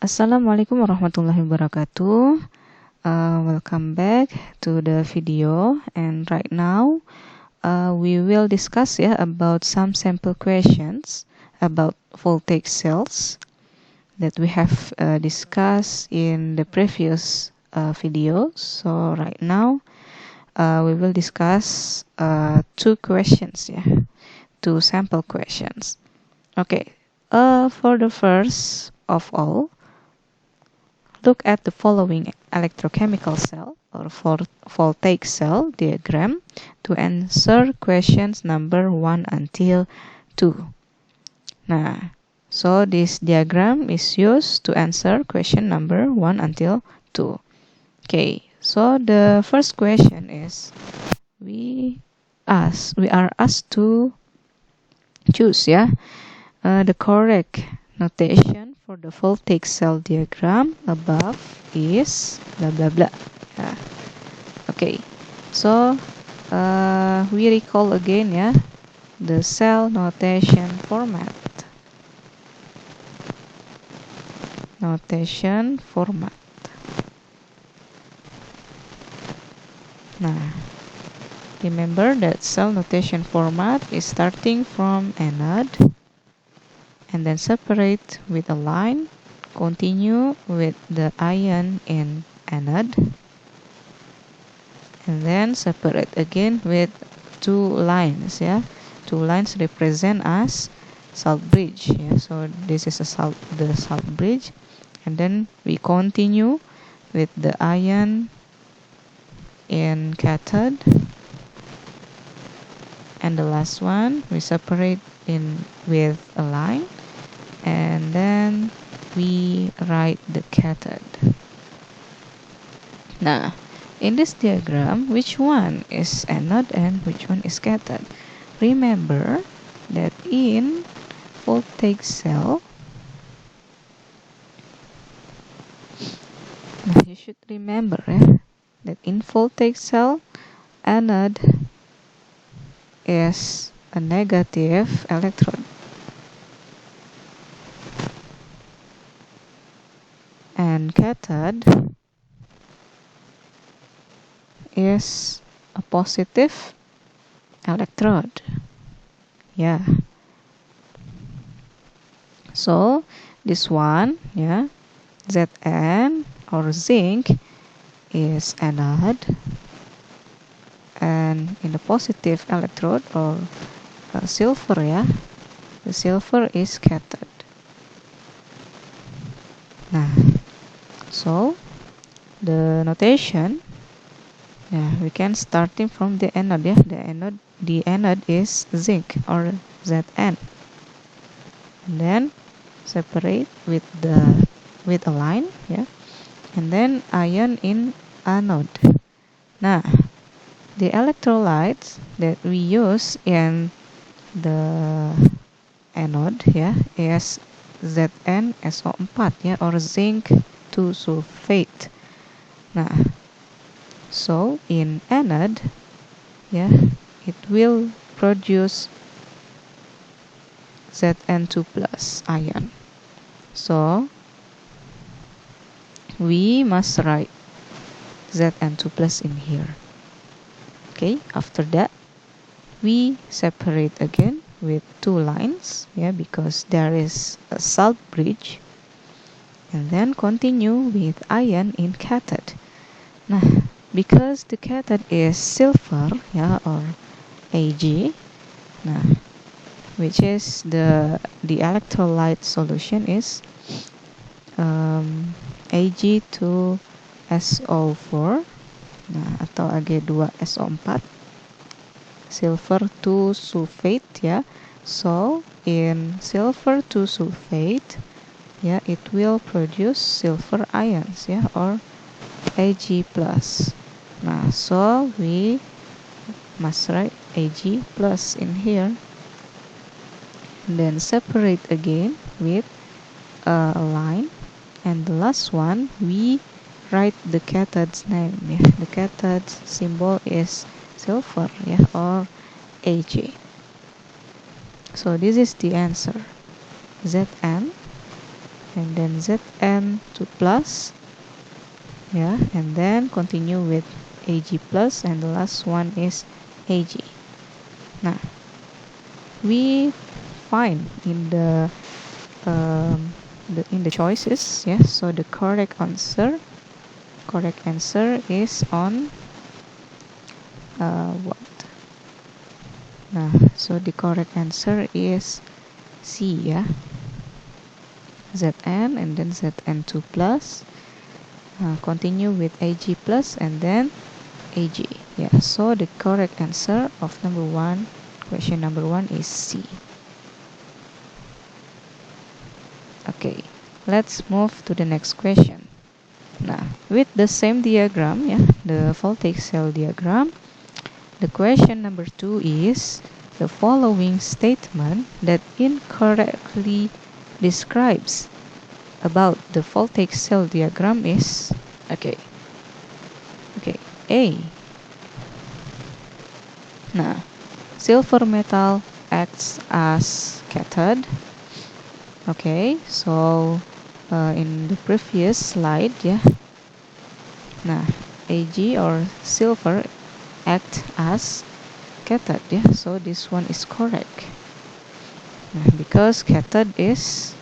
Assalamualaikum warahmatullahi wabarakatuh. Welcome back to the video, and right now we will discuss about some sample questions about voltage cells that we have discussed in the previous videos. So right now we will discuss two questions, two sample questions. Okay, for the first of all, look at the following electrochemical cell or voltaic cell diagram to answer questions number 1 until 2. Nah, so this diagram is used to answer question number 1 until 2. Okay, so the first question is we are asked to choose the correct notation for the voltaic cell diagram above is blah blah blah. Okay, so we recall again the cell notation format. Nah, remember that cell notation format is starting from anode and then separate with a line, continue with the ion in anode, and then separate again with two lines. Two lines represent as salt bridge. So this is the salt bridge, and then we continue with the ion in cathode, and the last one we separate in with a line, and then we write the cathode. Now, in this diagram, which one is anode and which one is cathode? Remember that in voltaic cell, you should remember that in voltaic cell, anode is a negative electrode, and cathode is a positive electrode. So this one, Zn or zinc is anode, and in the positive electrode or silver, the silver is cathode. Nah, so the notation, we can starting from the anode. The anode is zinc or Zn, and then separate with a line, and then ion in anode. Now, the electrolytes that we use in the anode is ZnSO4 or zinc 2 sulfate. Nah, so in anode it will produce Zn2 plus ion. So we must write Zn2 plus in here. Okay, after that we separate again with two lines, because there is a salt bridge, and then continue with ion in cathode. Nah, because the cathode is silver or Ag, which is the electrolyte solution is Ag2SO4 atau Ag2SO4, silver 2 sulfate. So in silver 2 sulfate it will produce silver ions or Ag plus. Nah, so we must write Ag plus in here, and then separate again with a line, and the last one we write the cathode's name. The cathode symbol is silver or Ag. So this is the answer. Zn and then Zn2 plus, yeah, and then continue with Ag plus, and the last one is Ag. Now we find in the choices, yes, so the correct answer is on what? So the correct answer is C, yeah, Zn and then Zn2 plus, continue with Ag plus and then Ag. Yeah, so the correct answer of question number 1 is C. Okay, let's move to the next question. Now, with the same diagram, yeah, the voltaic cell diagram, the question number 2 is the following statement that incorrectly describes about the voltaic cell diagram is, okay, A. Now, silver metal acts as cathode. Okay, so in the previous slide, yeah, nah, Ag or silver act as cathode, yeah, so this one is correct. Because cathode is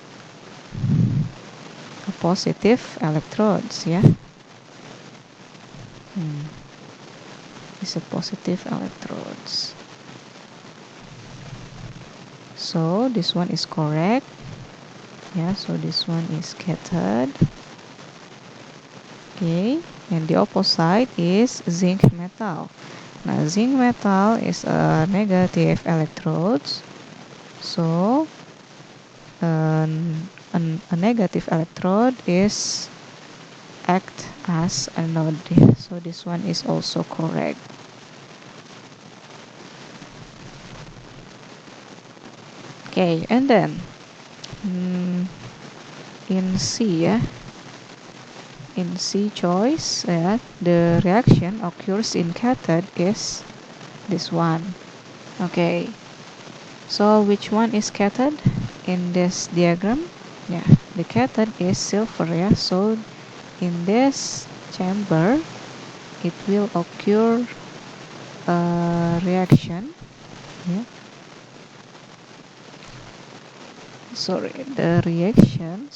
a positive electrodes, yeah, it's a positive electrodes. So this one is correct. Yeah, so this one is cathode. Okay, and the opposite is zinc metal. Now zinc metal is a negative electrodes. So a negative electrode is act as anode. So this one is also correct. Okay, and then in C, yeah, in C choice, yeah, the reaction occurs in cathode is this one. Okay, so which one is cathode in this diagram? Yeah, the cathode is silver, yeah, so in this chamber it will occur a reaction, yeah, the reaction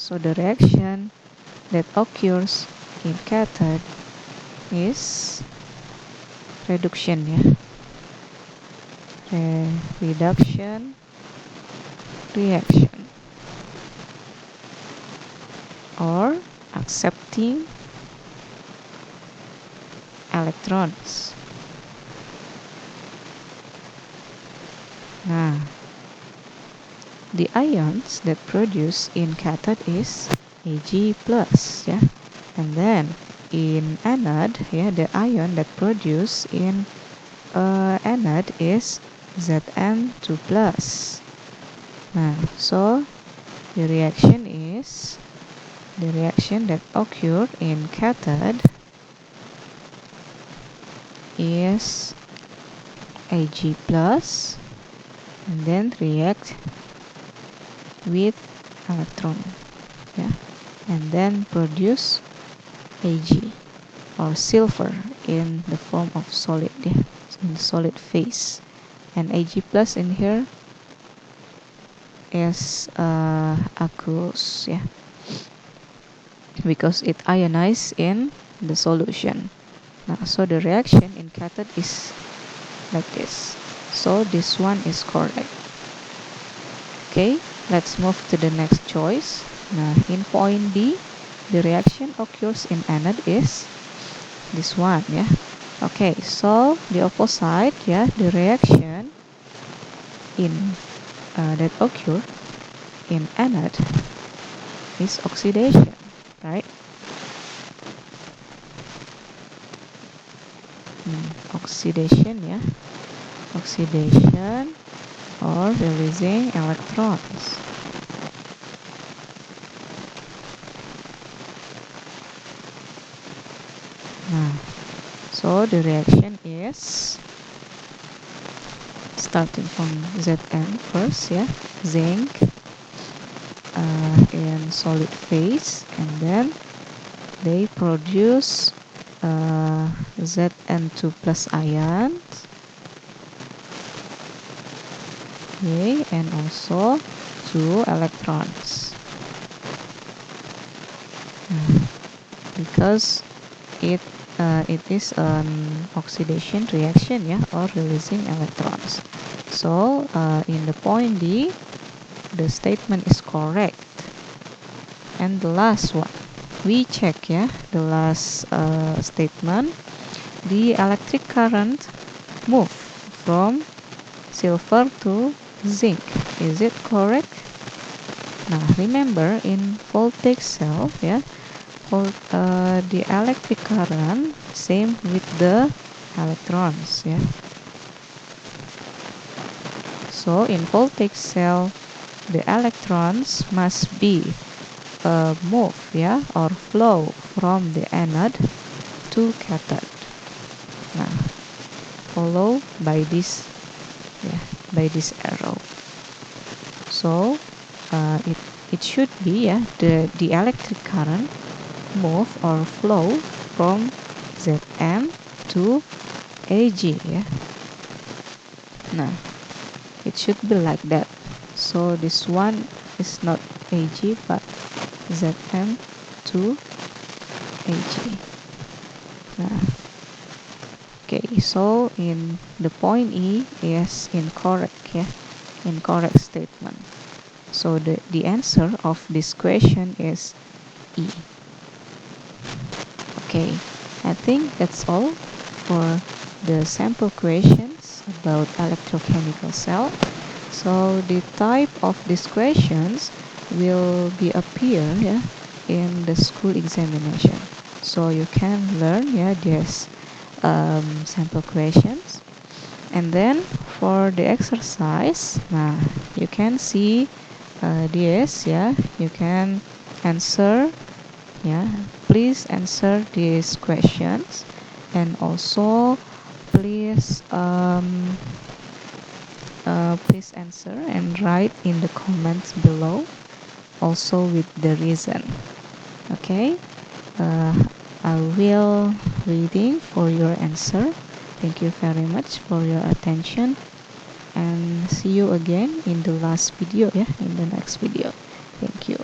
that occurs in cathode is reduction, yeah, reduction reaction or accepting electrons. Now the ions that produce in cathode is Ag plus, yeah, and then in anode, yeah, the ion that produce in anode is Zn2 plus. Now, so the reaction that occur in cathode is Ag plus and then react with electron, yeah, and then produce Ag or silver in the form of solid, yeah, in solid phase, and Ag plus in here is aqueous, yeah, because it ionizes in the solution. Now, so the reaction in cathode is like this. So this one is correct. Okay, let's move to the next choice. Now, in point D, the reaction occurs in anode is this one, yeah. Okay, so the opposite, yeah, the reaction in that occur in anode is oxidation, right? Oxidation, yeah, oxidation or releasing electrons. Now, so the reaction is starting from Zn first, yeah, zinc in solid phase, and then they produce Zn2 plus ions, okay, and also 2 electrons. Because it is an oxidation reaction, yeah, or releasing electrons. So in the point D, the statement is correct. And the last one, we check, yeah, the last statement. The electric current move from silver to zinc. Is it correct? Now remember, in voltaic cell, yeah, the electric current same with the electrons, yeah. So in voltaic cell, the electrons must be move, yeah, or flow from the anode to cathode. Now follow by this, yeah, by this arrow. So it should be, yeah, the electric current move or flow from Zn to Ag, yeah. Now it should be like that. So this one is not Ag but Zn to Ag. Nah, okay, so in the point E is incorrect, yeah, incorrect statement. So the answer of this question is E. Okay, I think that's all for the sample questions about electrochemical cell. So the type of these questions will be appear, yeah, in the school examination. So you can learn, yeah, these sample questions. And then for the exercise, nah, you can see this, yeah, you can answer, yeah, please answer these questions, and also please please answer and write in the comments below, also with the reason. Okay, I will reading for your answer. Thank you very much for your attention, and see you again in the last video, yeah, in the next video. Thank you.